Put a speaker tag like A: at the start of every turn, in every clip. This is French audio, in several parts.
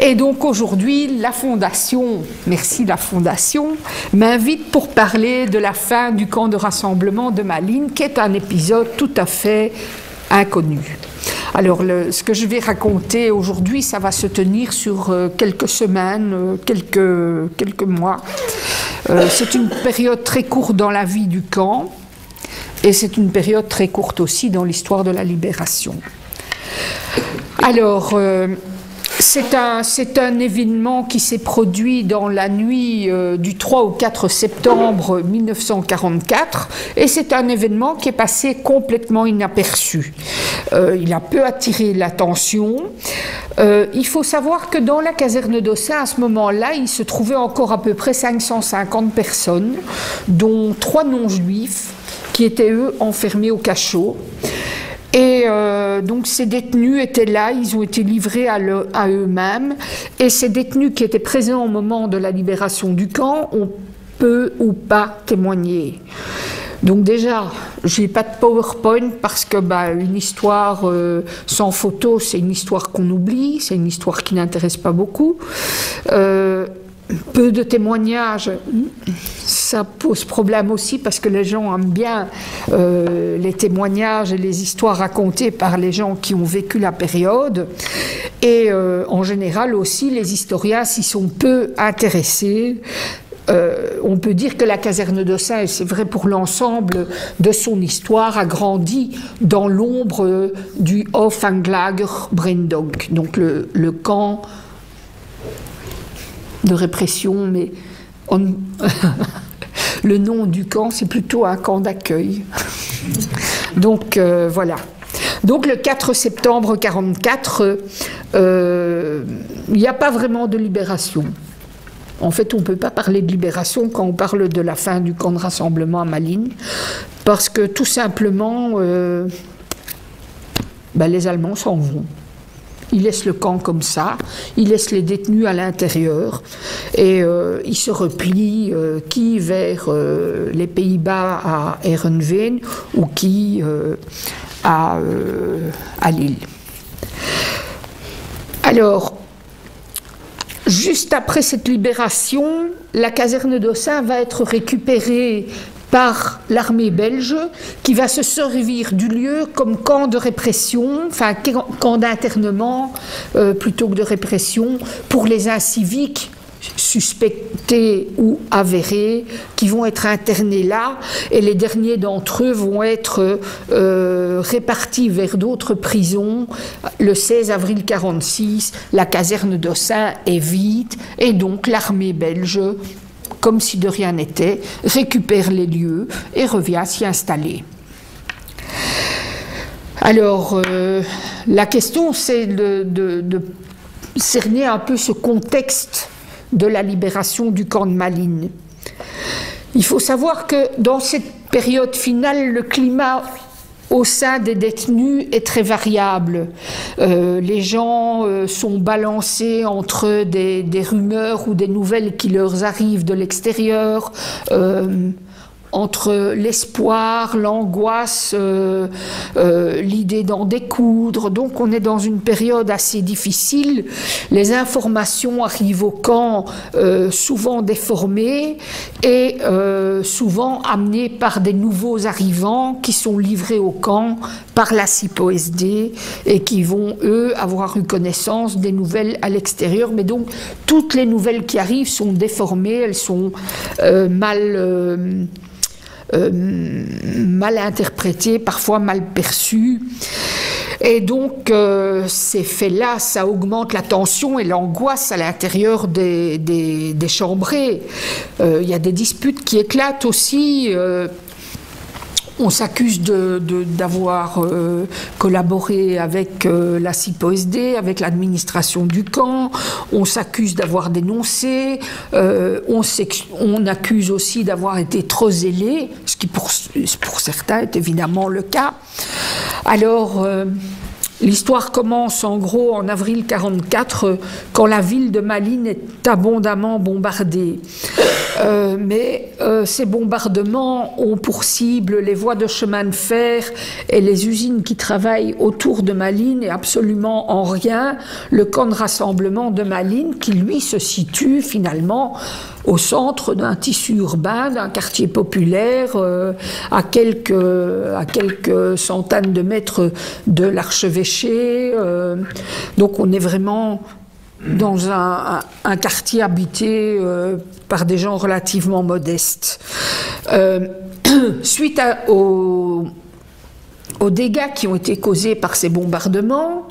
A: Et donc aujourd'hui, la Fondation, merci la Fondation, m'invite pour parler de la fin du camp de rassemblement de Malines, qui est un épisode tout à fait inconnu. Alors, ce que je vais raconter aujourd'hui, ça va se tenir sur quelques semaines, quelques mois. C'est une période très courte dans la vie du camp, et c'est une période très courte aussi dans l'histoire de la libération. Alors, c'est un événement qui s'est produit dans la nuit du 3 au 4 septembre 1944 et c'est un événement qui est passé complètement inaperçu. Il a peu attiré l'attention. Il faut savoir que dans la caserne d'Ossat, à ce moment-là, il se trouvait encore à peu près 550 personnes, dont 3 non-juifs qui étaient eux enfermés au cachot. Et donc ces détenus étaient là, ils ont été livrés à eux-mêmes, et ces détenus qui étaient présents au moment de la libération du camp ont peu ou pas témoigné. Donc déjà, je n'ai pas de PowerPoint parce que une histoire sans photo, c'est une histoire qu'on oublie, c'est une histoire qui n'intéresse pas beaucoup. Peu de témoignages, ça pose problème aussi parce que les gens aiment bien les témoignages et les histoires racontées par les gens qui ont vécu la période. Et en général aussi, les historiens s'y sont peu intéressés. On peut dire que la caserne d'Ossat, et c'est vrai pour l'ensemble de son histoire, a grandi dans l'ombre du Hofanlager Brendonk, donc le camp de répression, mais le nom du camp, c'est plutôt un camp d'accueil. Donc voilà. Donc le 4 septembre 1944, il n'y a pas vraiment de libération. En fait, on ne peut pas parler de libération quand on parle de la fin du camp de rassemblement à Malines, parce que tout simplement, les Allemands s'en vont. Ils laissent le camp comme ça, ils laissent les détenus à l'intérieur et ils se replient, qui vers les Pays-Bas à Heerenveen ou qui à Lille. Alors, juste après cette libération, la caserne d'Ossat va être récupérée par l'armée belge, qui va se servir du lieu comme camp de répression, enfin camp d'internement plutôt que de répression, pour les inciviques suspectés ou avérés, qui vont être internés là, et les derniers d'entre eux vont être répartis vers d'autres prisons. Le 16 avril 1946, la caserne d'Ossat est vide, et donc l'armée belge, comme si de rien n'était, récupère les lieux et revient s'y installer. Alors, la question, c'est de cerner un peu ce contexte de la libération du camp de Malines. Il faut savoir que dans cette période finale, le climat au sein des détenus est très variable. Les gens sont balancés entre des rumeurs ou des nouvelles qui leur arrivent de l'extérieur, entre l'espoir, l'angoisse, l'idée d'en découdre. Donc on est dans une période assez difficile. Les informations arrivent au camp souvent déformées et souvent amenées par des nouveaux arrivants qui sont livrés au camp par la CIPO-SD et qui vont, eux, avoir eu connaissance des nouvelles à l'extérieur. Mais donc toutes les nouvelles qui arrivent sont déformées, elles sont mal interprétées, parfois mal perçues. Et donc, ces faits-là, ça augmente la tension et l'angoisse à l'intérieur des chambrés. Il y a des disputes qui éclatent aussi. On s'accuse d'avoir collaboré avec la CIPO-SD, avec l'administration du camp. On s'accuse d'avoir dénoncé. On accuse aussi d'avoir été trop zélé, ce qui pour certains est évidemment le cas. Alors, L'histoire commence en gros en avril 1944 quand la ville de Malines est abondamment bombardée. Mais ces bombardements ont pour cible les voies de chemin de fer et les usines qui travaillent autour de Malines et absolument en rien le camp de rassemblement de Malines qui lui se situe finalement au centre d'un tissu urbain, d'un quartier populaire, à quelques centaines de mètres de l'archevêché. Donc on est vraiment dans un quartier habité par des gens relativement modestes. Suite aux dégâts qui ont été causés par ces bombardements,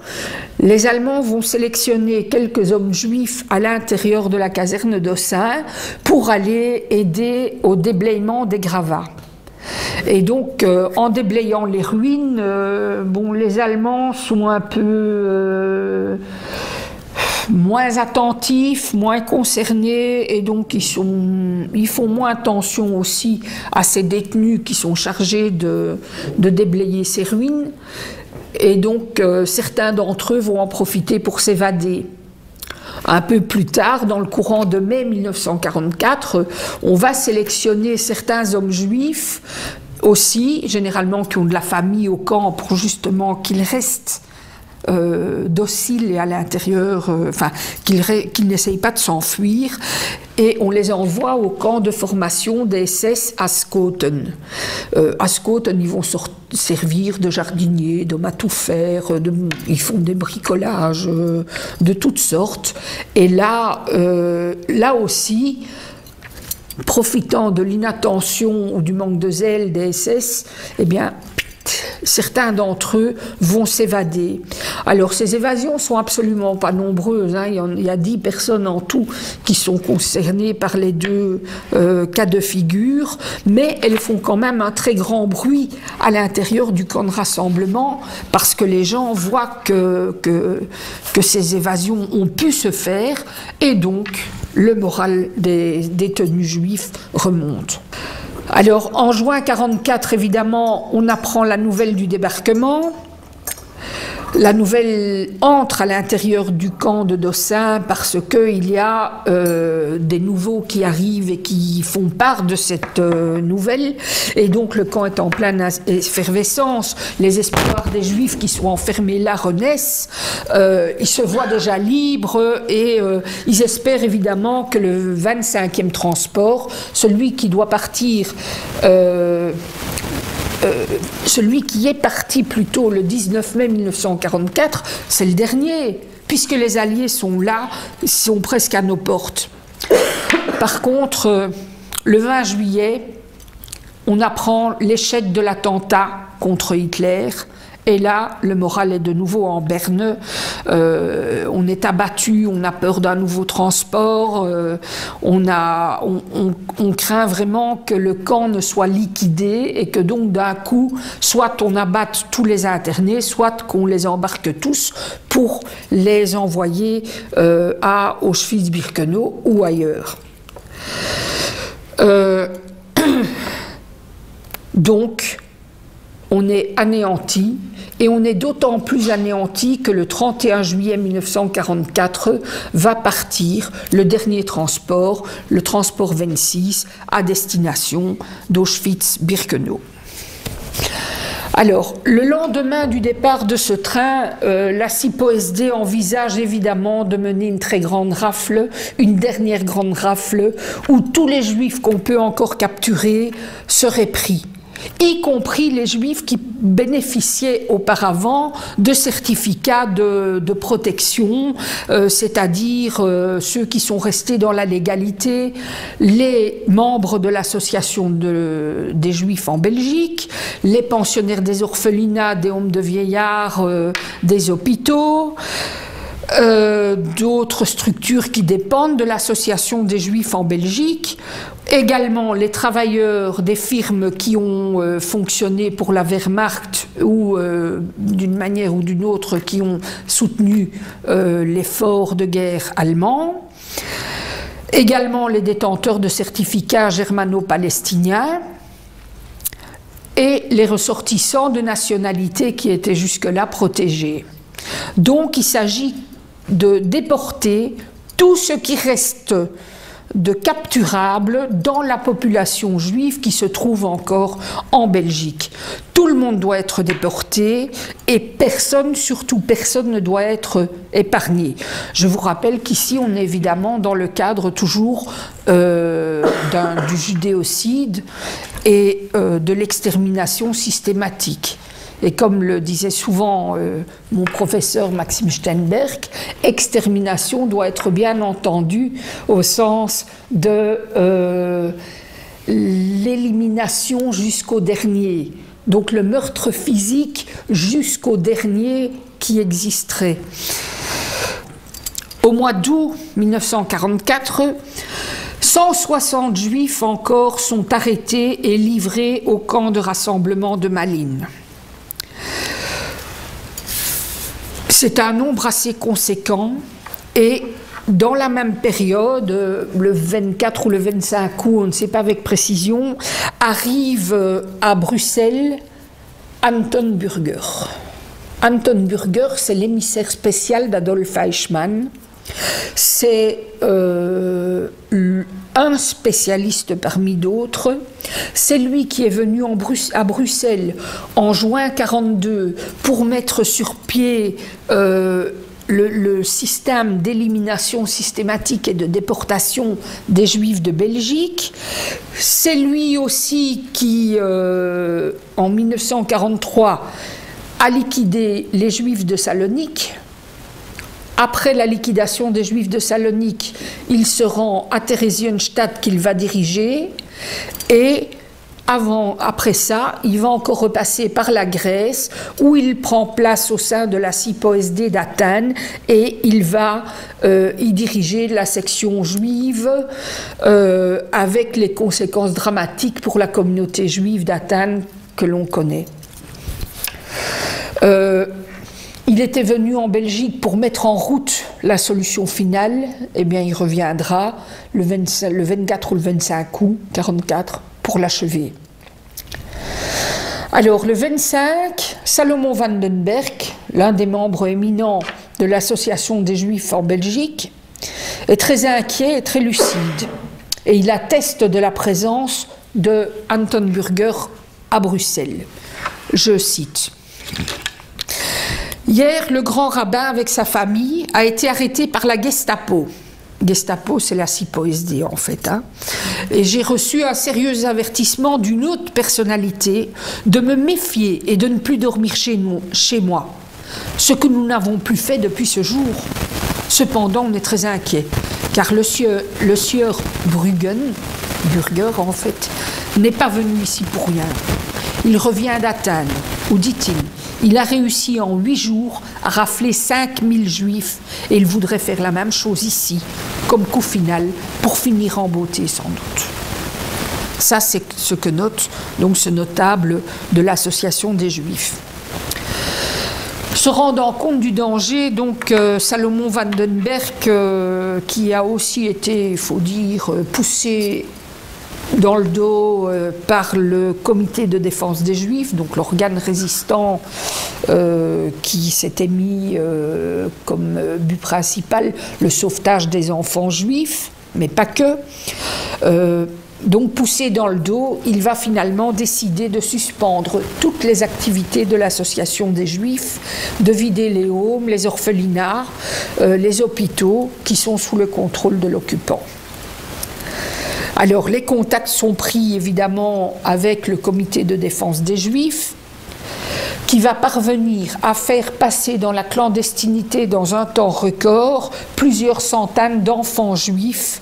A: les Allemands vont sélectionner quelques hommes juifs à l'intérieur de la caserne d'Ossins pour aller aider au déblayement des gravats. Et donc, en déblayant les ruines, les Allemands sont un peu moins attentifs, moins concernés, et donc ils font moins attention aussi à ces détenus qui sont chargés de déblayer ces ruines. Et donc, certains d'entre eux vont en profiter pour s'évader. Un peu plus tard, dans le courant de mai 1944, on va sélectionner certains hommes juifs aussi, généralement qui ont de la famille au camp, pour justement qu'ils restent dociles et à l'intérieur, qu'ils n'essayent pas de s'enfuir, et on les envoie au camp de formation des SS à Schoten. À Schoten, ils vont servir de jardiniers, d'hommes à tout faire, ils font des bricolages de toutes sortes. Et là aussi, profitant de l'inattention ou du manque de zèle des SS, eh bien, certains d'entre eux vont s'évader. Alors, ces évasions sont absolument pas nombreuses, hein. Il y a 10 personnes en tout qui sont concernées par les deux cas de figure, mais elles font quand même un très grand bruit à l'intérieur du camp de rassemblement, parce que les gens voient que ces évasions ont pu se faire, et donc le moral des détenus juifs remonte. Alors, en juin 1944, évidemment, on apprend la nouvelle du débarquement. La nouvelle entre à l'intérieur du camp de Dossin parce qu'il y a des nouveaux qui arrivent et qui font part de cette nouvelle. Et donc le camp est en pleine effervescence. Les espoirs des Juifs qui sont enfermés là renaissent. Ils se voient déjà libres et ils espèrent évidemment que le 25e transport, celui qui doit partir... celui qui est parti plutôt le 19 mai 1944, c'est le dernier, puisque les Alliés sont là, sont presque à nos portes. Par contre, le 20 juillet, on apprend l'échec de l'attentat contre Hitler. Et là, le moral est de nouveau en berne. On est abattu, on a peur d'un nouveau transport, on craint vraiment que le camp ne soit liquidé et que donc d'un coup, soit on abatte tous les internés, soit qu'on les embarque tous pour les envoyer à Auschwitz-Birkenau ou ailleurs. Donc, on est anéanti, et on est d'autant plus anéanti que le 31 juillet 1944 va partir le dernier transport, le transport 26, à destination d'Auschwitz-Birkenau. Alors, le lendemain du départ de ce train, la SIPO-SD envisage évidemment de mener une très grande rafle, une dernière grande rafle, où tous les Juifs qu'on peut encore capturer seraient pris, y compris les Juifs qui bénéficiaient auparavant de certificats de protection, c'est-à-dire ceux qui sont restés dans la légalité, les membres de l'association des Juifs en Belgique, les pensionnaires des orphelinats, des homes de vieillards, des hôpitaux, d'autres structures qui dépendent de l'association des Juifs en Belgique, également les travailleurs des firmes qui ont fonctionné pour la Wehrmacht ou d'une manière ou d'une autre qui ont soutenu l'effort de guerre allemand, également les détenteurs de certificats germano-palestiniens et les ressortissants de nationalités qui étaient jusque-là protégés. Donc il s'agit de déporter tout ce qui reste de capturable dans la population juive qui se trouve encore en Belgique. Tout le monde doit être déporté et personne, surtout personne, ne doit être épargné. Je vous rappelle qu'ici on est évidemment dans le cadre toujours du judéocide et de l'extermination systématique. Et comme le disait souvent mon professeur Maxime Steinberg, extermination doit être bien entendue au sens de l'élimination jusqu'au dernier. Donc le meurtre physique jusqu'au dernier qui existerait. Au mois d'août 1944, 160 juifs encore sont arrêtés et livrés au camp de rassemblement de Malines. C'est un nombre assez conséquent et dans la même période, le 24 ou le 25 août, on ne sait pas avec précision, arrive à Bruxelles Anton Burger. Anton Burger, c'est l'émissaire spécial d'Adolf Eichmann. C'est un spécialiste parmi d'autres. C'est lui qui est venu à Bruxelles en juin 1942 pour mettre sur pied le système d'élimination systématique et de déportation des Juifs de Belgique. C'est lui aussi qui, en 1943, a liquidé les Juifs de Salonique. Après la liquidation des Juifs de Salonique, il se rend à Theresienstadt qu'il va diriger et après ça, il va encore repasser par la Grèce où il prend place au sein de la CIPO-SD d'Athènes et il va y diriger la section juive avec les conséquences dramatiques pour la communauté juive d'Athènes que l'on connaît. Il était venu en Belgique pour mettre en route la solution finale. Eh bien, il reviendra le 24 ou le 25 août 1944 pour l'achever. Alors, le 25, Salomon Vandenberg, l'un des membres éminents de l'Association des Juifs en Belgique, est très inquiet et très lucide. Et il atteste de la présence de Anton Burger à Bruxelles. Je cite. Hier, le grand rabbin avec sa famille a été arrêté par la Gestapo. Gestapo, c'est la CIPO-SD en fait. Et j'ai reçu un sérieux avertissement d'une haute personnalité de me méfier et de ne plus dormir chez moi. Ce que nous n'avons plus fait depuis ce jour. Cependant, on est très inquiet, car le sieur Burger en fait, n'est pas venu ici pour rien. Il revient d'Athènes, où, dit-il, il a réussi en 8 jours à rafler 5000 juifs et il voudrait faire la même chose ici, comme coup final, pour finir en beauté sans doute. Ça, c'est ce que note donc ce notable de l'Association des Juifs. Se rendant compte du danger, donc Salomon Vandenberg, qui a aussi été, il faut dire, poussé dans le dos par le comité de défense des Juifs, donc l'organe résistant qui s'était mis comme but principal le sauvetage des enfants juifs, mais pas que. Donc poussé dans le dos, il va finalement décider de suspendre toutes les activités de l'association des Juifs, de vider les homes, les orphelinats, les hôpitaux qui sont sous le contrôle de l'occupant. Alors, les contacts sont pris évidemment avec le comité de défense des Juifs, qui va parvenir à faire passer dans la clandestinité dans un temps record plusieurs centaines d'enfants juifs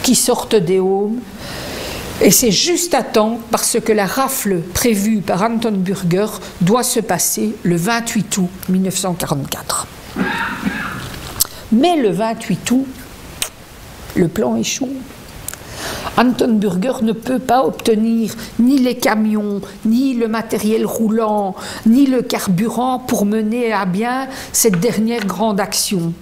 A: qui sortent des homes. Et c'est juste à temps parce que la rafle prévue par Anton Burger doit se passer le 28 août 1944. Mais le 28 août, le plan échoue. Anton Burger ne peut pas obtenir ni les camions, ni le matériel roulant, ni le carburant pour mener à bien cette dernière grande action.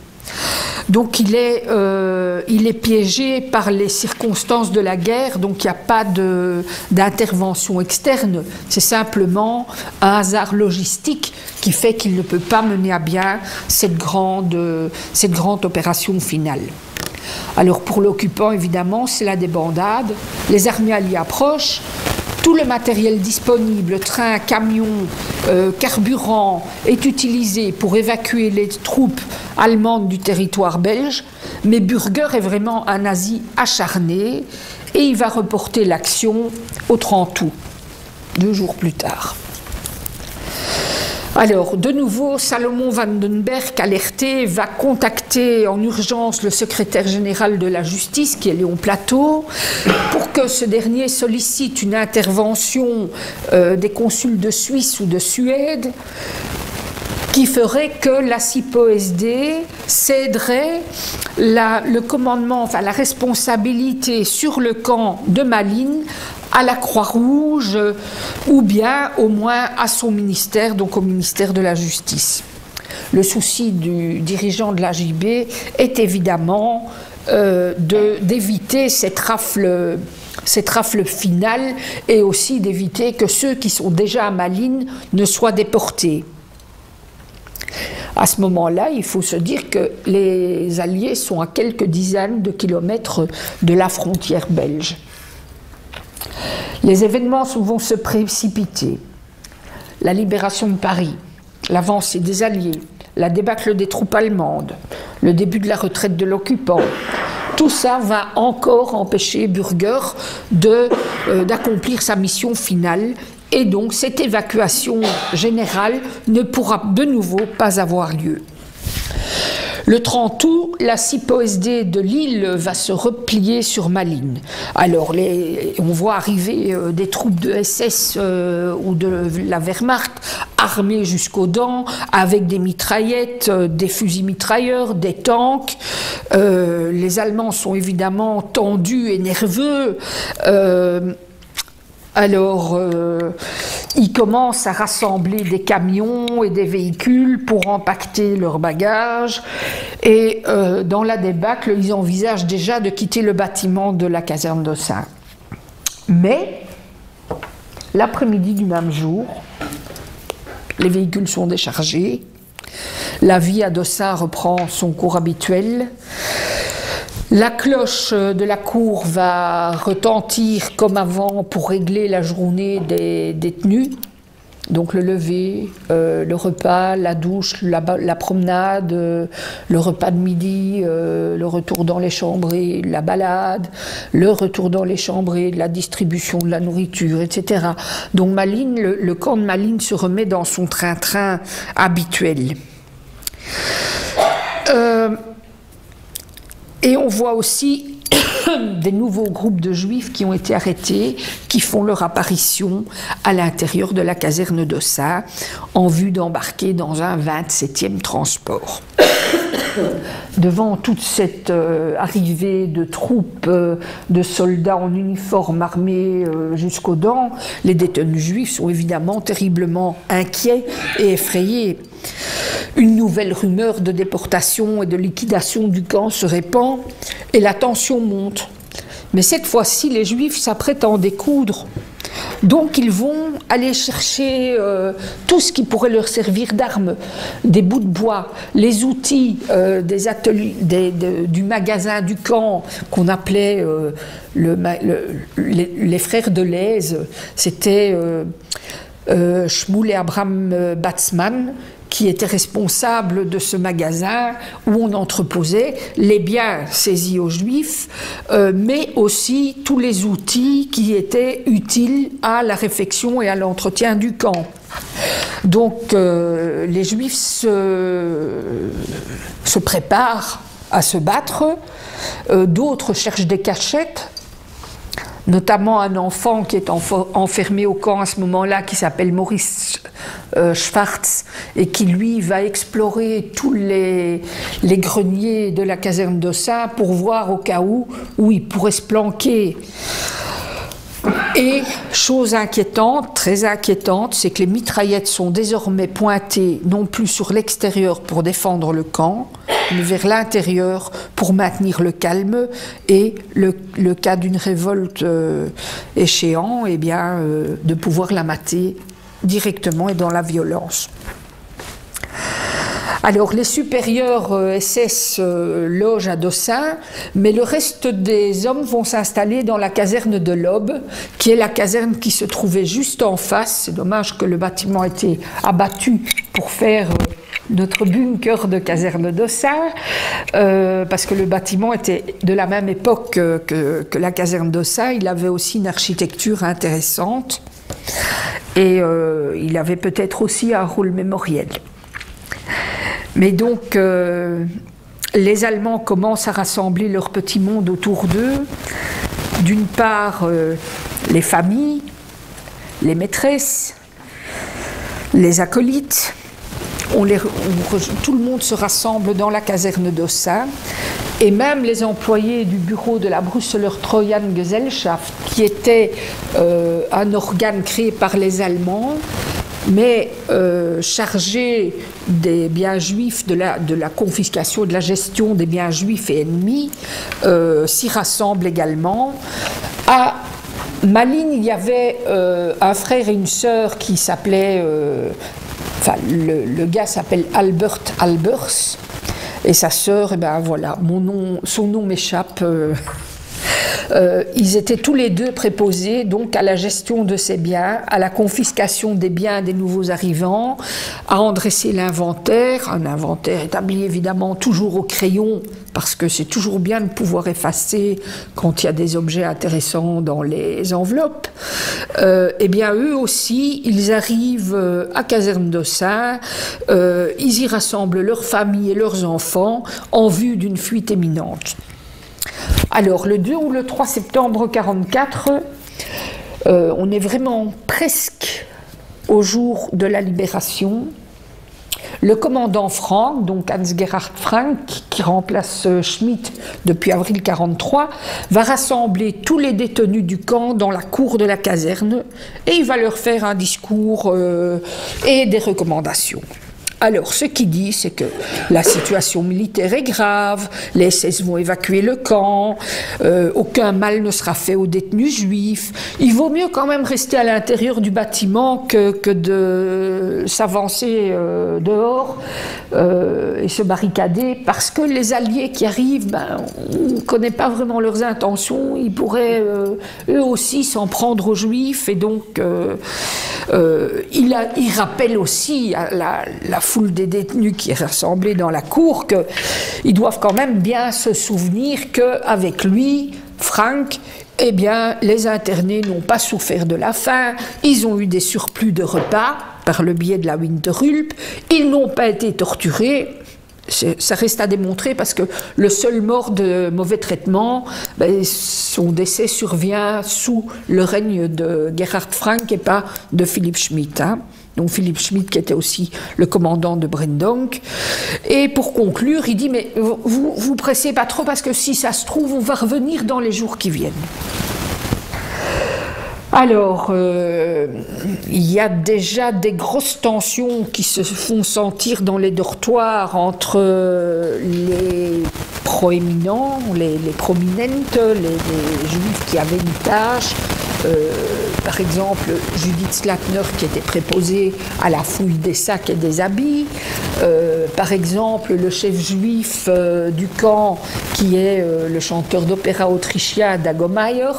A: Donc il est piégé par les circonstances de la guerre, donc il n'y a pas d'intervention externe, c'est simplement un hasard logistique qui fait qu'il ne peut pas mener à bien cette grande opération finale. Alors pour l'occupant, évidemment, c'est la débandade, les armées alliées approchent, tout le matériel disponible, trains, camions, carburant, est utilisé pour évacuer les troupes allemandes du territoire belge, mais Bürger est vraiment un nazi acharné et il va reporter l'action au 30 août, 2 jours plus tard. Alors, de nouveau, Salomon Vandenberg, alerté, va contacter en urgence le secrétaire général de la justice, qui est Léon Plateau, pour que ce dernier sollicite une intervention des consuls de Suisse ou de Suède, qui ferait que la CIPO-SD céderait le commandement, enfin la responsabilité sur le camp de Malines à la Croix-Rouge ou bien au moins à son ministère, donc au ministère de la Justice. Le souci du dirigeant de l'AJB est évidemment d'éviter cette rafle finale et aussi d'éviter que ceux qui sont déjà à Malines ne soient déportés. À ce moment-là, il faut se dire que les Alliés sont à quelques dizaines de kilomètres de la frontière belge. Les événements vont se précipiter. La libération de Paris, l'avancée des Alliés, la débâcle des troupes allemandes, le début de la retraite de l'occupant, tout ça va encore empêcher Bürger d'accomplir sa mission finale. Et donc, cette évacuation générale ne pourra de nouveau pas avoir lieu. Le 30 août, la CIPO-SD de Lille va se replier sur Malines. Alors, on voit arriver des troupes de SS ou de la Wehrmacht armées jusqu'aux dents, avec des mitraillettes, des fusils mitrailleurs, des tanks. Les Allemands sont évidemment tendus et nerveux. Alors, ils commencent à rassembler des camions et des véhicules pour empaqueter leurs bagages. Et dans la débâcle, ils envisagent déjà de quitter le bâtiment de la caserne d'Ossat. Mais, l'après-midi du même jour, les véhicules sont déchargés. La vie à Dossat reprend son cours habituel. La cloche de la cour va retentir comme avant pour régler la journée des détenus. Donc le lever, le repas, la douche, la promenade, le repas de midi, le retour dans les chambrées, la balade, le retour dans les chambrées, la distribution de la nourriture, etc. Donc Malines, le camp de Malines se remet dans son train-train habituel. Et on voit aussi des nouveaux groupes de juifs qui ont été arrêtés, qui font leur apparition à l'intérieur de la caserne d'Ossat, en vue d'embarquer dans un 27e transport. Devant toute cette arrivée de troupes, de soldats en uniforme armés jusqu'aux dents, les détenus juifs sont évidemment terriblement inquiets et effrayés. Une nouvelle rumeur de déportation et de liquidation du camp se répand et la tension monte. Mais cette fois-ci, les Juifs s'apprêtent à en découdre. Donc ils vont aller chercher tout ce qui pourrait leur servir d'armes, des bouts de bois, les outils des ateliers, du magasin du camp qu'on appelait les frères de l'Aise. C'était Shmuel et Abraham Batzman, qui était responsable de ce magasin où on entreposait les biens saisis aux Juifs, mais aussi tous les outils qui étaient utiles à la réfection et à l'entretien du camp. Donc les Juifs se préparent à se battre, d'autres cherchent des cachettes, notamment un enfant qui est enfermé au camp à ce moment-là, qui s'appelle Maurice Schwartz, et qui lui va explorer tous les greniers de la caserne d'Ossat pour voir au cas où il pourrait se planquer. Et chose inquiétante, très inquiétante, c'est que les mitraillettes sont désormais pointées non plus sur l'extérieur pour défendre le camp, mais vers l'intérieur pour maintenir le calme et le cas d'une révolte échéant, eh bien, de pouvoir la mater directement et dans la violence. Alors, les supérieurs SS logent à Dossin, mais le reste des hommes vont s'installer dans la caserne de l'Aube, qui est la caserne qui se trouvait juste en face. C'est dommage que le bâtiment ait été abattu pour faire notre bunker de caserne Dossin, parce que le bâtiment était de la même époque que la caserne Dossin. Il avait aussi une architecture intéressante et il avait peut-être aussi un rôle mémoriel. Mais donc, les Allemands commencent à rassembler leur petit monde autour d'eux. D'une part, les familles, les maîtresses, les acolytes. Tout le monde se rassemble dans la caserne d'Ossat. Et même les employés du bureau de la Brüsseler Treuhandgesellschaft, qui était un organe créé par les Allemands, mais chargé des biens juifs, de la confiscation, de la gestion des biens juifs et ennemis, s'y rassemblent également. À Malines, il y avait un frère et une sœur qui s'appelaient, le gars s'appelle Albert Albers, et sa sœur, eh ben voilà, son nom m'échappe. Ils étaient tous les deux préposés donc à la gestion de ces biens, à la confiscation des biens des nouveaux arrivants, à en dresser l'inventaire, un inventaire établi évidemment toujours au crayon, parce que c'est toujours bien de pouvoir effacer quand il y a des objets intéressants dans les enveloppes. Eh bien eux aussi, ils arrivent à Caserne d'Ossat, ils y rassemblent leurs familles et leurs enfants en vue d'une fuite imminente. Alors, le 2 ou le 3 septembre 1944, on est vraiment presque au jour de la libération. Le commandant Frank, donc Hans-Gerhard Frank, qui remplace Schmidt depuis avril 1943, va rassembler tous les détenus du camp dans la cour de la caserne et il va leur faire un discours et des recommandations. Alors, ce qu'il dit, c'est que la situation militaire est grave, les SS vont évacuer le camp, aucun mal ne sera fait aux détenus juifs. Il vaut mieux quand même rester à l'intérieur du bâtiment que de s'avancer dehors et se barricader, parce que les alliés qui arrivent, on ne connaît pas vraiment leurs intentions, ils pourraient eux aussi s'en prendre aux juifs, et donc il rappelle aussi à la foule des détenus qui est rassemblée dans la cour qu'ils doivent quand même bien se souvenir qu'avec lui, Frank, eh bien, les internés n'ont pas souffert de la faim, ils ont eu des surplus de repas par le biais de la Winterhulp, ils n'ont pas été torturés. Ça reste à démontrer, parce que le seul mort de mauvais traitement, son décès survient sous le règne de Gerhard Frank et pas de Philipp Schmidt. Donc Philipp Schmidt qui était aussi le commandant de Brennpunkt. Et pour conclure, il dit, mais vous pressez pas trop, parce que si ça se trouve, on va revenir dans les jours qui viennent. Alors, il y a déjà des grosses tensions qui se font sentir dans les dortoirs entre les proéminents, les prominentes, les juifs qui avaient une tâche. Par exemple, Judith Slatner qui était préposée à la fouille des sacs et des habits. Par exemple, le chef juif du camp qui est le chanteur d'opéra autrichien Dagomayer.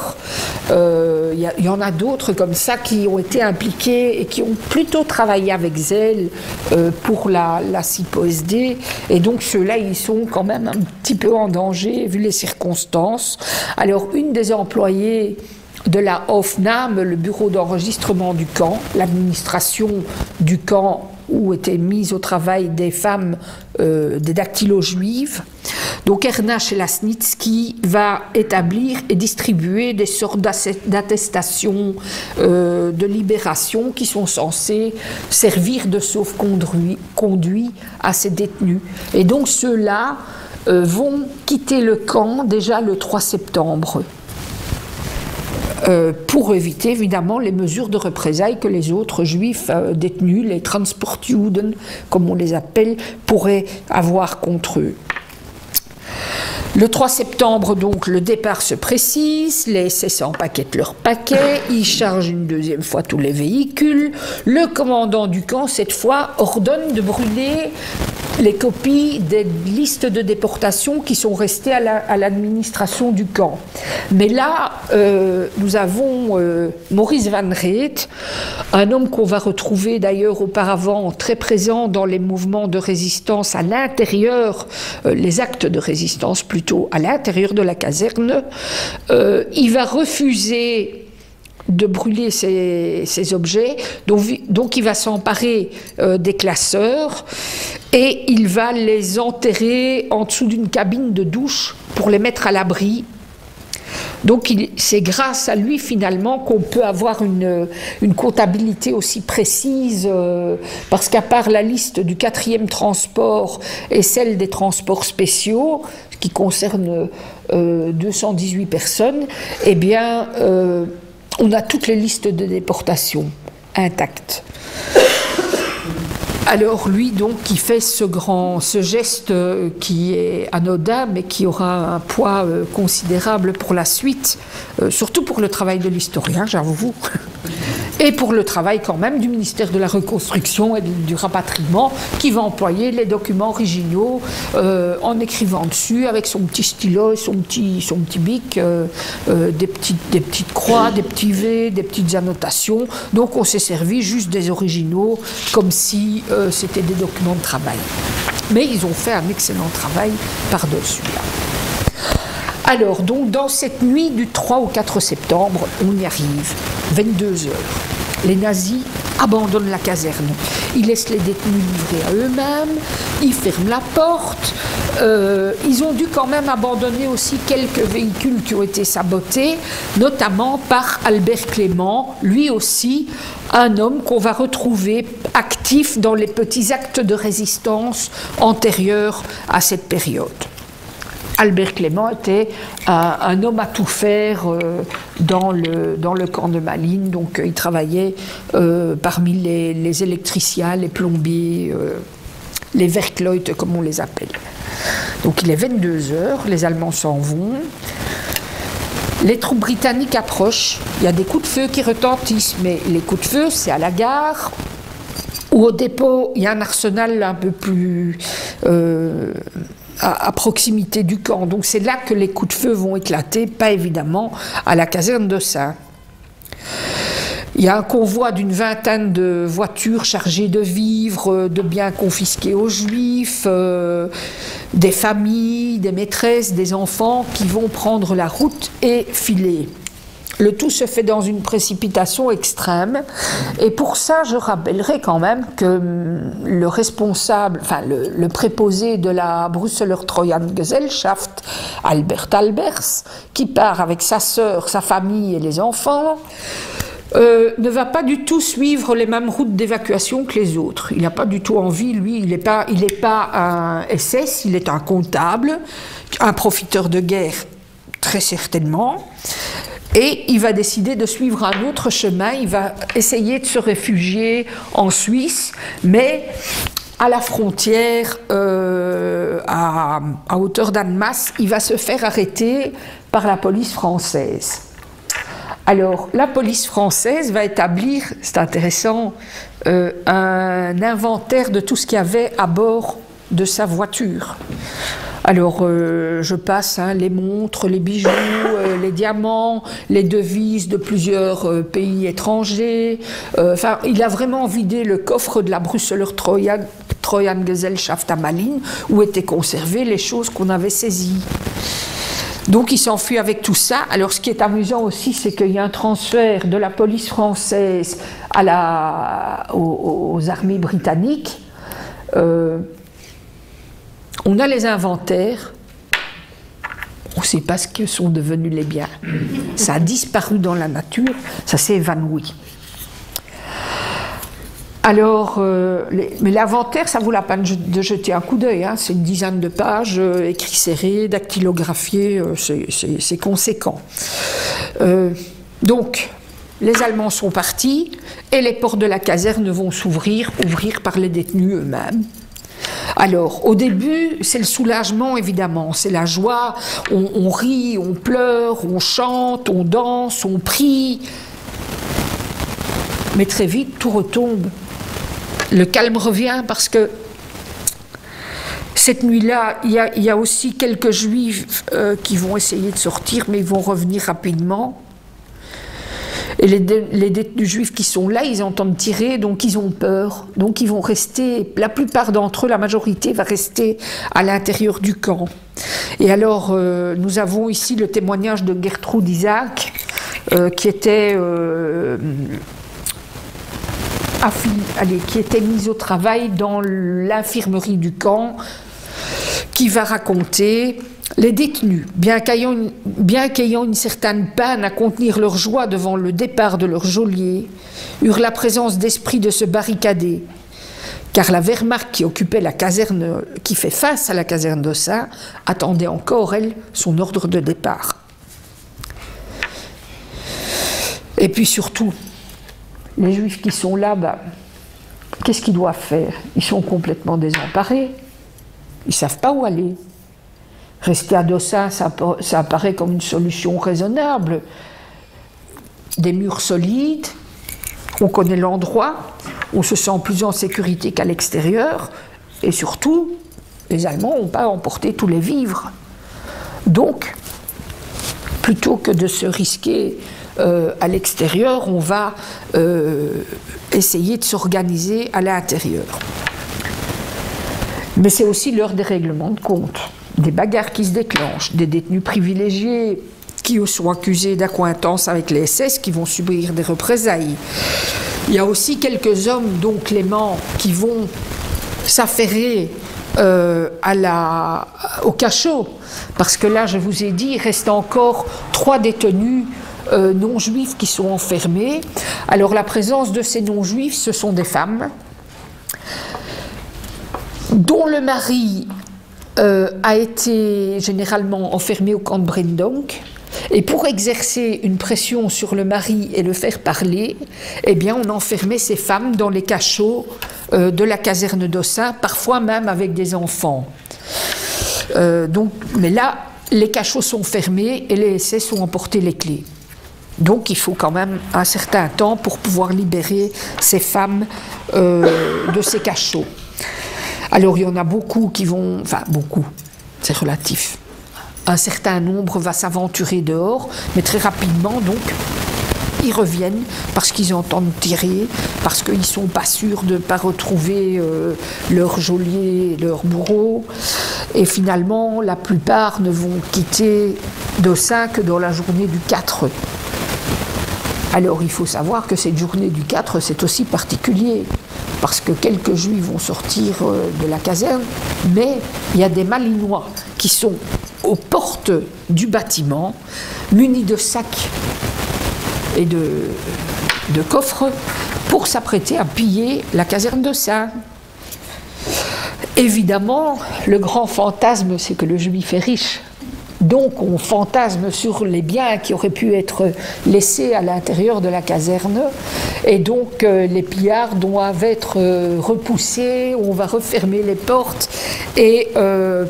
A: Il y en a d'autres comme ça qui ont été impliqués et qui ont plutôt travaillé avec zèle pour la CIPO-SD. Et donc ceux-là, ils sont quand même un petit peu en danger vu les circonstances. Alors une des employées de la Aufnahme, le bureau d'enregistrement du camp, l'administration du camp où étaient mises au travail des femmes, des dactylo-juives. Donc Erna Chelasnitsky va établir et distribuer des sortes d'attestations de libération qui sont censées servir de sauf-conduit à ces détenus. Et donc ceux-là vont quitter le camp déjà le 3 septembre. pour éviter évidemment les mesures de représailles que les autres juifs détenus, les Transportjuden, comme on les appelle, pourraient avoir contre eux. Le 3 septembre, donc, le départ se précise, les SS empaquettent leurs paquets, ils chargent une deuxième fois tous les véhicules. Le commandant du camp, cette fois, ordonne de brûler les copies des listes de déportation qui sont restées à l'administration du camp. Mais là, nous avons Maurice Van Reet, un homme qu'on va retrouver d'ailleurs auparavant très présent dans les mouvements de résistance à l'intérieur, les actes de résistance plutôt à l'intérieur de la caserne. Il va refuser de brûler ces objets, donc il va s'emparer des classeurs et il va les enterrer en dessous d'une cabine de douche pour les mettre à l'abri. Donc c'est grâce à lui finalement qu'on peut avoir une comptabilité aussi précise, parce qu'à part la liste du 4e transport et celle des transports spéciaux, qui concerne 218 personnes, eh bien on a toutes les listes de déportation intactes. Alors lui donc qui fait ce geste qui est anodin mais qui aura un poids considérable pour la suite, surtout pour le travail de l'historien, j'avoue, et pour le travail quand même du ministère de la Reconstruction et du Rapatriement, qui va employer les documents originaux en écrivant dessus avec son petit stylo et son petit bic, des petites croix, des petits V, des petites annotations. Donc on s'est servi juste des originaux comme si c'était des documents de travail. Mais ils ont fait un excellent travail par-dessus là. Alors, donc, dans cette nuit du 3 au 4 septembre, on y arrive, 22 heures. Les nazis abandonnent la caserne. Ils laissent les détenus livrés à eux-mêmes, ils ferment la porte. Ils ont dû quand même abandonner aussi quelques véhicules qui ont été sabotés, notamment par Albert Clément, lui aussi un homme qu'on va retrouver actif dans les petits actes de résistance antérieurs à cette période. Albert Clément était un homme à tout faire dans le camp de Malines, donc il travaillait parmi les électriciens, les plombiers, les Werkleute comme on les appelle. Donc il est 22 heures, les Allemands s'en vont, les troupes britanniques approchent, il y a des coups de feu qui retentissent, mais les coups de feu c'est à la gare, ou au dépôt il y a un arsenal un peu plus... à proximité du camp. Donc c'est là que les coups de feu vont éclater, pas évidemment à la caserne de Saints. Il y a un convoi d'une vingtaine de voitures chargées de vivres, de biens confisqués aux Juifs, des familles, des maîtresses, des enfants qui vont prendre la route et filer. Le tout se fait dans une précipitation extrême, et pour ça, je rappellerai quand même que le responsable, enfin le préposé de la Brüsseler Treuhandgesellschaft, Albert Albers, qui part avec sa sœur, sa famille et les enfants, ne va pas du tout suivre les mêmes routes d'évacuation que les autres. Il n'a pas du tout envie, lui, il n'est pas un SS, il est un comptable, un profiteur de guerre, très certainement. Et il va décider de suivre un autre chemin, il va essayer de se réfugier en Suisse, mais à la frontière, à hauteur d'Annemasse, il va se faire arrêter par la police française. Alors, la police française va établir, c'est intéressant, un inventaire de tout ce qu'il y avait à bord de sa voiture. Alors, je passe les montres, les bijoux, les diamants, les devises de plusieurs pays étrangers. Enfin, il a vraiment vidé le coffre de la Brüsseler Treuhandgesellschaft à Malines, où étaient conservées les choses qu'on avait saisies. Donc, il s'enfuit avec tout ça. Alors, ce qui est amusant aussi, c'est qu'il y a un transfert de la police française aux armées britanniques. On a les inventaires, on ne sait pas ce que sont devenus les biens. Ça a disparu dans la nature, ça s'est évanoui. Alors, mais l'inventaire, ça vaut la peine de jeter un coup d'œil, hein. C'est une dizaine de pages, écrits serrés, dactylographiés, c'est conséquent. Donc, les Allemands sont partis et les portes de la caserne vont ouvrir par les détenus eux-mêmes. Alors, au début, c'est le soulagement, évidemment, c'est la joie, on rit, on pleure, on chante, on danse, on prie. Mais très vite, tout retombe. Le calme revient parce que cette nuit-là, il y a aussi quelques Juifs qui vont essayer de sortir, mais ils vont revenir rapidement. Et les détenus juifs qui sont là, ils entendent tirer, donc ils ont peur. Donc ils vont rester, la plupart d'entre eux, la majorité, va rester à l'intérieur du camp. Et alors, nous avons ici le témoignage de Gertrude Isaac, qui était mise au travail dans l'infirmerie du camp, qui va raconter... Les détenus, bien qu'ayant une certaine peine à contenir leur joie devant le départ de leur geôlier, eurent la présence d'esprit de se barricader, car la Wehrmacht qui occupait la caserne, qui fait face à la caserne d'Ossat, attendait encore, elle, son ordre de départ. Et puis surtout, les Juifs qui sont là, qu'est-ce qu'ils doivent faire? Ils sont complètement désemparés, ils ne savent pas où aller. Rester à Dossa, ça apparaît comme une solution raisonnable. Des murs solides, on connaît l'endroit, on se sent plus en sécurité qu'à l'extérieur, et surtout, les Allemands n'ont pas emporté tous les vivres. Donc, plutôt que de se risquer à l'extérieur, on va essayer de s'organiser à l'intérieur. Mais c'est aussi l'heure des règlements de compte. Des bagarres qui se déclenchent, des détenus privilégiés qui sont accusés d'accointance avec les SS, qui vont subir des représailles. Il y a aussi quelques hommes, dont Clément, qui vont s'affairer au cachot, parce que là, je vous ai dit, il reste encore 3 détenus non-juifs qui sont enfermés. Alors la présence de ces non-juifs, ce sont des femmes, dont le mari a été généralement enfermé au camp de Brendonk, et pour exercer une pression sur le mari et le faire parler, eh bien on enfermait ces femmes dans les cachots de la caserne d'Ossat, parfois même avec des enfants. Mais là, les cachots sont fermés et les SS ont emporté les clés. Donc il faut quand même un certain temps pour pouvoir libérer ces femmes de ces cachots. Alors il y en a beaucoup qui vont, enfin beaucoup, c'est relatif. Un certain nombre va s'aventurer dehors, mais très rapidement donc ils reviennent parce qu'ils entendent tirer, parce qu'ils ne sont pas sûrs de ne pas retrouver leur geôlier, leur bourreau. Et finalement, la plupart ne vont quitter Dossa que dans la journée du 4. Alors il faut savoir que cette journée du 4, c'est aussi particulier, parce que quelques Juifs vont sortir de la caserne, mais il y a des Malinois qui sont aux portes du bâtiment, munis de sacs et de coffres, pour s'apprêter à piller la caserne d'Ossat. Évidemment, le grand fantasme, c'est que le Juif est riche. Donc on fantasme sur les biens qui auraient pu être laissés à l'intérieur de la caserne, et donc les pillards doivent être repoussés, on va refermer les portes, et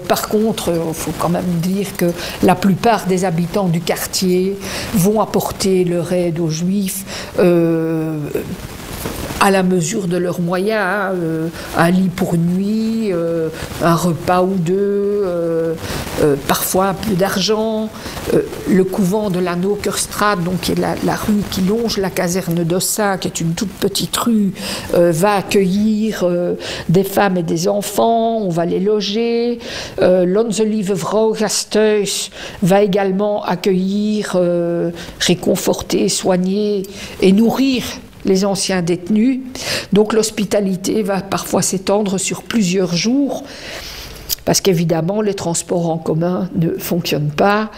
A: par contre, il faut quand même dire que la plupart des habitants du quartier vont apporter leur aide aux Juifs, à la mesure de leurs moyens, un lit pour une nuit, un repas ou deux, parfois un peu d'argent. Le couvent de la Nokerstraat, donc qui est la rue qui longe la caserne d'Ossat, qui est une toute petite rue, va accueillir des femmes et des enfants, on va les loger. L'Onze Lieve Vrouw Gasthuis va également accueillir, réconforter, soigner et nourrir les anciens détenus. Donc l'hospitalité va parfois s'étendre sur plusieurs jours, parce qu'évidemment les transports en commun ne fonctionnent pas,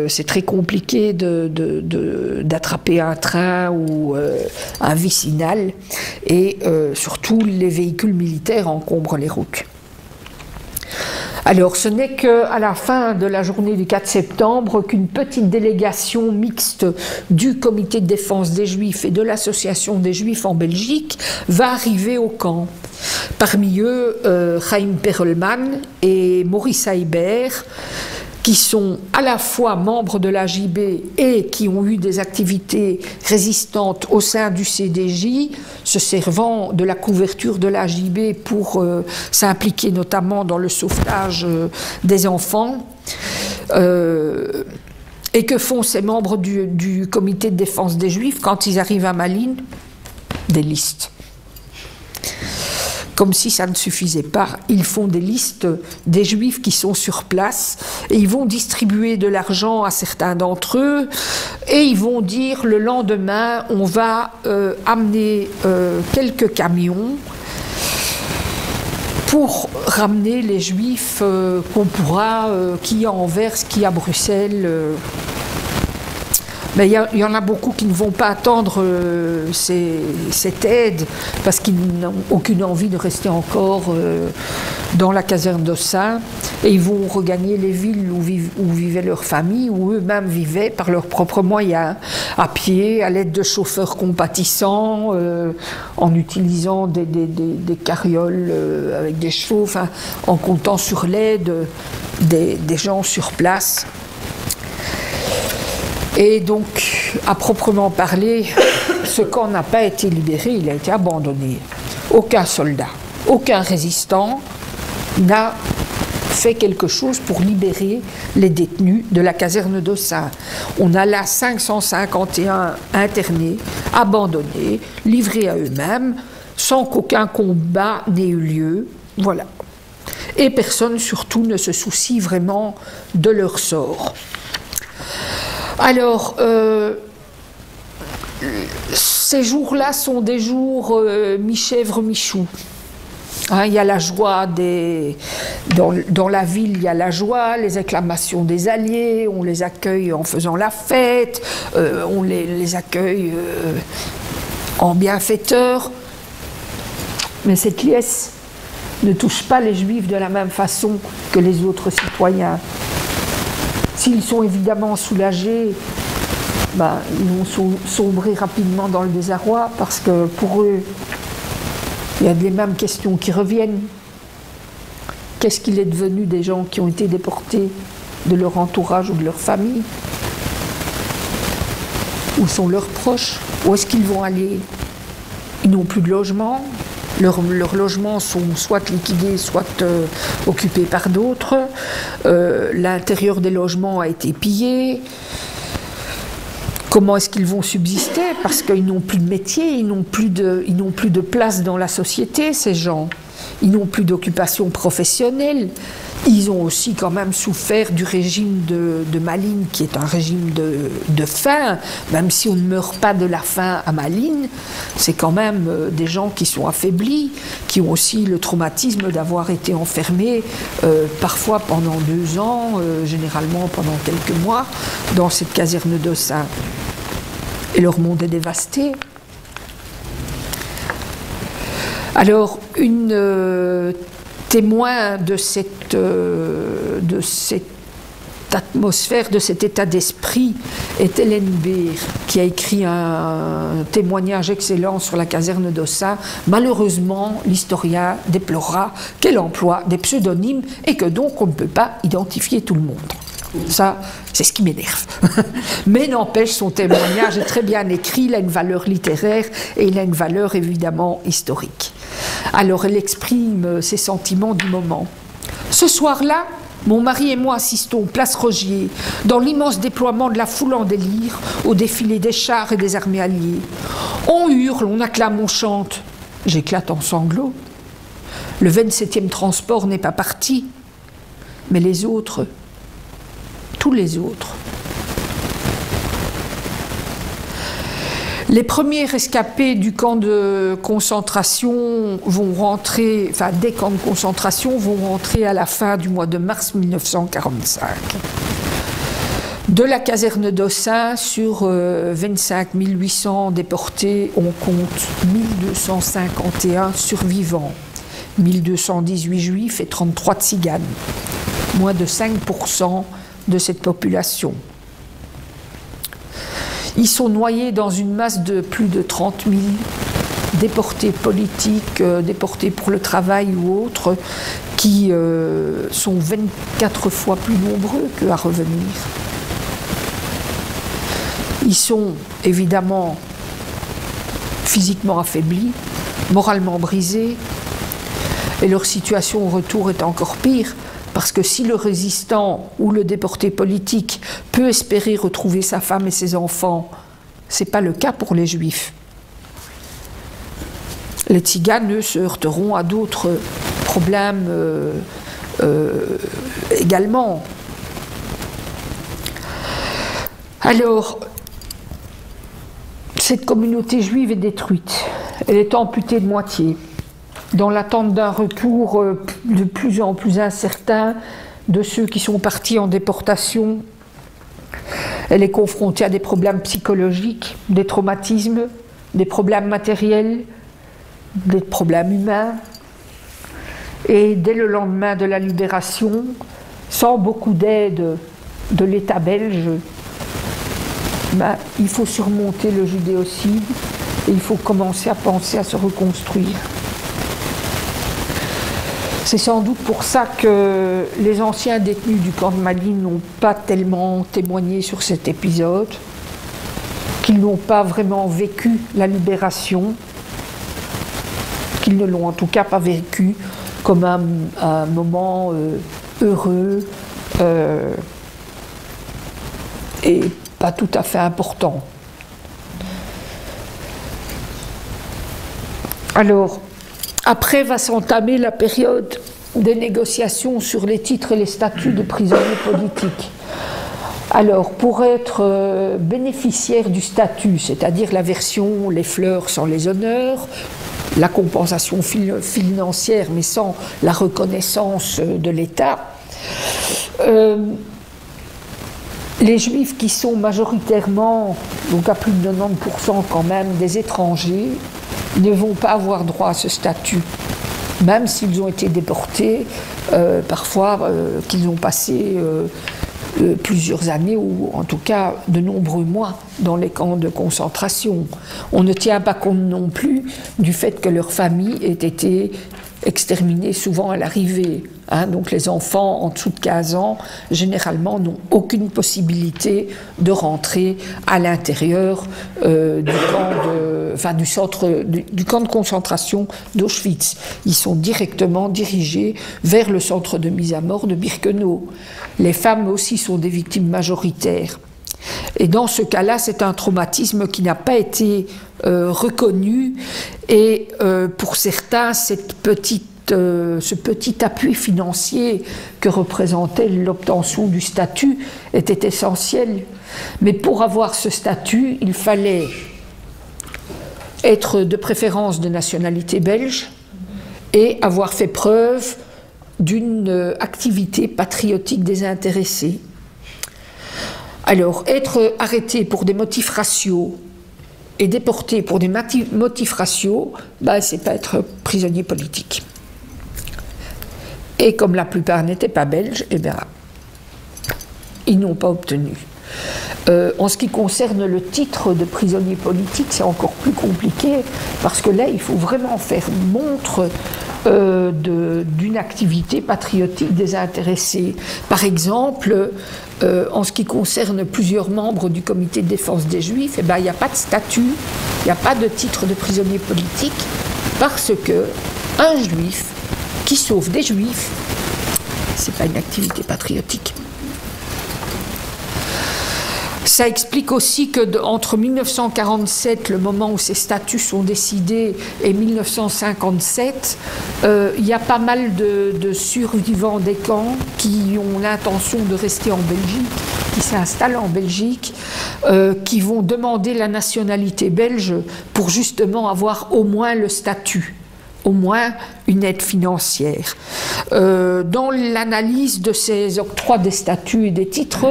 A: c'est très compliqué d'attraper un train ou un vicinal, et surtout les véhicules militaires encombrent les routes. Alors, ce n'est qu'à la fin de la journée du 4 septembre qu'une petite délégation mixte du Comité de défense des Juifs et de l'Association des Juifs en Belgique va arriver au camp. Parmi eux, Chaim Perelman et Maurice Haibert, qui sont à la fois membres de l'AJB et qui ont eu des activités résistantes au sein du CDJ, se servant de la couverture de l'AJB pour s'impliquer notamment dans le sauvetage des enfants. Et que font ces membres du comité de défense des Juifs quand ils arrivent à Malines? Des listes. Comme si ça ne suffisait pas, ils font des listes des Juifs qui sont sur place et ils vont distribuer de l'argent à certains d'entre eux et ils vont dire le lendemain on va amener quelques camions pour ramener les Juifs qu'on pourra, qui à Anvers, qui à Bruxelles. Mais il y en a beaucoup qui ne vont pas attendre cette aide parce qu'ils n'ont aucune envie de rester encore dans la caserne d'Ossun et ils vont regagner les villes où vivaient leurs familles, où eux-mêmes vivaient par leurs propres moyens, à pied, à l'aide de chauffeurs compatissants, en utilisant des carrioles avec des chevaux, enfin, en comptant sur l'aide des gens sur place. Et donc, à proprement parler, ce camp n'a pas été libéré, il a été abandonné. Aucun soldat, aucun résistant n'a fait quelque chose pour libérer les détenus de la caserne d'Ossun. On a là 551 internés, abandonnés, livrés à eux-mêmes, sans qu'aucun combat n'ait eu lieu. Voilà. Et personne, surtout, ne se soucie vraiment de leur sort. Alors, ces jours-là sont des jours mi-chèvre, mi-chou. Hein, il y a la joie dans la ville, il y a la joie, les acclamations des Alliés, on les accueille en faisant la fête, on les accueille en bienfaiteurs. Mais cette liesse ne touche pas les Juifs de la même façon que les autres citoyens. S'ils sont évidemment soulagés, ils vont sombrer rapidement dans le désarroi parce que pour eux, il y a les mêmes questions qui reviennent. Qu'est-ce qu'il est devenu des gens qui ont été déportés de leur entourage ou de leur famille? Où sont leurs proches? Où est-ce qu'ils vont aller? Ils n'ont plus de logement. Leurs logements sont soit liquidés, soit occupés par d'autres. L'intérieur des logements a été pillé. Comment est-ce qu'ils vont subsister? Parce qu'ils n'ont plus de métier, ils n'ont plus de place dans la société, ces gens. Ils n'ont plus d'occupation professionnelle. Ils ont aussi quand même souffert du régime de Malines, qui est un régime de faim. Même si on ne meurt pas de la faim à Malines, c'est quand même des gens qui sont affaiblis, qui ont aussi le traumatisme d'avoir été enfermés, parfois pendant 2 ans, généralement pendant quelques mois, dans cette caserne d'Ossun. Et leur monde est dévasté. Alors, une témoin de cette atmosphère, de cet état d'esprit, est Hélène Beer, qui a écrit un témoignage excellent sur la caserne d'Ossun. Malheureusement, l'historien déplorera qu'elle emploie des pseudonymes et que donc on ne peut pas identifier tout le monde. Ça, c'est ce qui m'énerve. Mais n'empêche, son témoignage est très bien écrit, il a une valeur littéraire et il a une valeur évidemment historique. Alors elle exprime ses sentiments du moment. Ce soir-là, mon mari et moi assistons, place Rogier, dans l'immense déploiement de la foule en délire, au défilé des chars et des armées alliées. On hurle, on acclame, on chante. J'éclate en sanglots. Le 27e transport n'est pas parti, mais les autres, tous les autres. Les premiers rescapés du camp de concentration vont rentrer, enfin des camps de concentration vont rentrer à la fin du mois de mars 1945. De la caserne d'Ossun, sur 25 800 déportés, on compte 1251 survivants. 1218 juifs et 33 tziganes, moins de 5% de cette population. Ils sont noyés dans une masse de plus de 30 000 déportés politiques, déportés pour le travail ou autres, qui sont 24 fois plus nombreux qu'à revenir. Ils sont évidemment physiquement affaiblis, moralement brisés, et leur situation au retour est encore pire, parce que si le résistant ou le déporté politique peut espérer retrouver sa femme et ses enfants, ce n'est pas le cas pour les Juifs. Les Tziganes, eux, se heurteront à d'autres problèmes également. Alors, cette communauté juive est détruite. Elle est amputée de moitié, dans l'attente d'un retour de plus en plus incertain de ceux qui sont partis en déportation. Elle est confrontée à des problèmes psychologiques, des traumatismes, des problèmes matériels, des problèmes humains. Et dès le lendemain de la libération, sans beaucoup d'aide de l'État belge, il faut surmonter le judéocide et il faut commencer à penser à se reconstruire. C'est sans doute pour ça que les anciens détenus du camp de Malines n'ont pas tellement témoigné sur cet épisode, qu'ils n'ont pas vraiment vécu la libération, qu'ils ne l'ont en tout cas pas vécu comme un moment heureux et pas tout à fait important. Alors, après va s'entamer la période des négociations sur les titres et les statuts de prisonniers politiques. Alors, pour être bénéficiaire du statut, c'est-à-dire la version les fleurs sans les honneurs, la compensation financière mais sans la reconnaissance de l'État, les Juifs qui sont majoritairement, donc à plus de 90% quand même, des étrangers, ne vont pas avoir droit à ce statut, même s'ils ont été déportés, parfois qu'ils ont passé plusieurs années ou en tout cas de nombreux mois dans les camps de concentration. On ne tient pas compte non plus du fait que leur famille ait été exterminée souvent à l'arrivée. Donc les enfants en dessous de 15 ans, généralement, n'ont aucune possibilité de rentrer à l'intérieur du camp de concentration d'Auschwitz. Ils sont directement dirigés vers le centre de mise à mort de Birkenau. Les femmes aussi sont des victimes majoritaires. Et dans ce cas-là, c'est un traumatisme qui n'a pas été reconnu et pour certains, ce petit appui financier que représentait l'obtention du statut était essentiel. Mais pour avoir ce statut, il fallait être de préférence de nationalité belge et avoir fait preuve d'une activité patriotique désintéressée. Alors, être arrêté pour des motifs raciaux et déporté pour des motifs raciaux, c'est pas être prisonnier politique. Et comme la plupart n'étaient pas belges, ils n'ont pas obtenu. En ce qui concerne le titre de prisonnier politique, c'est encore plus compliqué, parce que là, il faut vraiment faire montre d'une activité patriotique désintéressée. Par exemple, en ce qui concerne plusieurs membres du comité de défense des Juifs, il n'y a pas de statut, il n'y a pas de titre de prisonnier politique, parce que un Juif qui sauve des Juifs, ce n'est pas une activité patriotique. Ça explique aussi que entre 1947, le moment où ces statuts sont décidés, et 1957, il y a pas mal de survivants des camps qui ont l'intention de rester en Belgique, qui s'installent en Belgique, qui vont demander la nationalité belge pour justement avoir au moins le statut, au moins une aide financière. Dans l'analyse de ces octrois des statuts et des titres,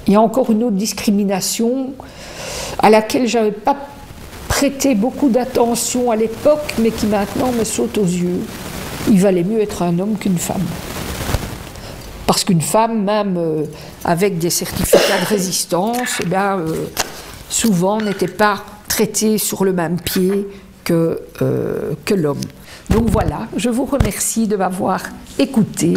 A: il y a encore une autre discrimination à laquelle je n'avais pas prêté beaucoup d'attention à l'époque, mais qui maintenant me saute aux yeux. il valait mieux être un homme qu'une femme. Parce qu'une femme, même avec des certificats de résistance, eh bien, souvent n'était pas traitée sur le même pied que l'homme. Donc voilà, je vous remercie de m'avoir écouté